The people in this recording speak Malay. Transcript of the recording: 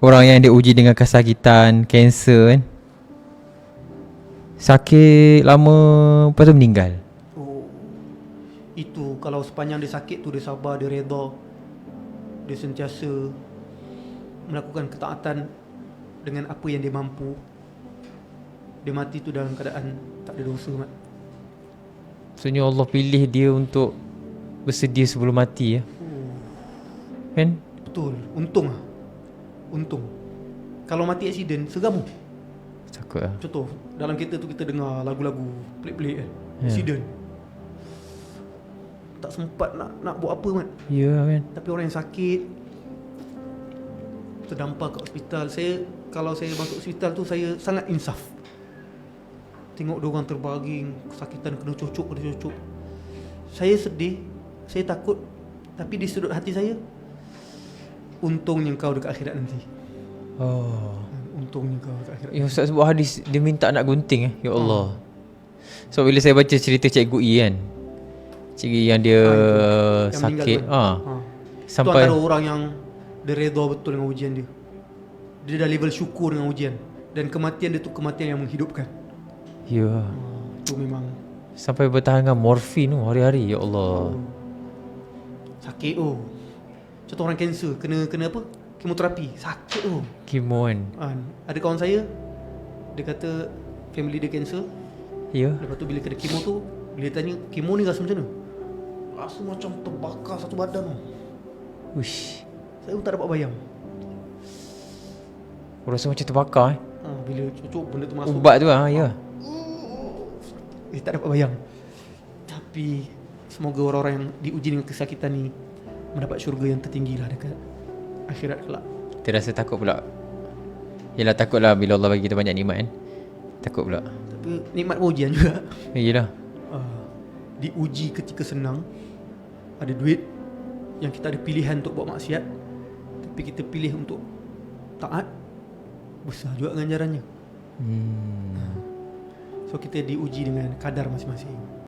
orang yang diuji dengan kesakitan, kanser kan, sakit lama lepas tu meninggal. Oh, itu kalau sepanjang dia sakit tu dia sabar, dia redha, dia sentiasa melakukan ketaatan dengan apa yang dia mampu, dia mati tu dalam keadaan tak ada dosa, Mat. Maksudnya Allah pilih dia untuk bersedia sebelum mati ya. Kan? Betul. Untung lah. Untung. Kalau mati aksiden, seram. Takut lah. Contoh, dalam kereta tu kita dengar lagu-lagu pelik-pelik kan. Ya. Aksiden. Tak sempat nak buat apa, Mat. Ya kan. Tapi orang yang sakit terdampar kat hospital. Kalau saya masuk hospital tu, saya sangat insaf. Tengok diorang terbaring, kesakitan, kena cocok. Saya sedih, saya takut. Tapi di sudut hati saya, untungnya kau dekat akhirat nanti. Oh. Untungnya kau dekat akhirat. Ya Ustaz sebut hadis, dia minta nak gunting Ya Allah. So bila saya baca cerita Cikgu I kan, Cikgu I yang dia Yang sakit meninggal sampai tu antara orang yang dia redha betul dengan ujian dia. Dia dah level syukur dengan ujian. Dan kematian dia tu kematian yang menghidupkan. ya, Itu memang sampai bertahan dengan morfin tu hari-hari Ya Allah. sakit tu. Contoh orang kanser kena apa? Kemoterapi. Sakit tu. Kemo kan. Ada kawan saya, dia kata family dia kanser. Ya. Lepas tu bila kena kemo tu, bila dia tanya kemo ni rasa macam mana? Rasa macam terbakar satu badan tu. Uish. Saya pun tak dapat bayang. Aku rasa macam terbakar Bila cucuk benda tu masuk, ubat tu ya. tak dapat bayang. Tapi semoga orang-orang yang diuji dengan kesakitan ni mendapat syurga yang tertinggi lah dekat akhirat kelak. Kita rasa takut pula. Yelah takut lah bila Allah bagi kita banyak nikmat kan. Takut pula. Tapi nikmat ujian juga. Yelah. Diuji ketika senang, ada duit, yang kita ada pilihan untuk buat maksiat, tapi kita pilih untuk taat, besar juga ganjarannya. So kita diuji dengan kadar masing-masing.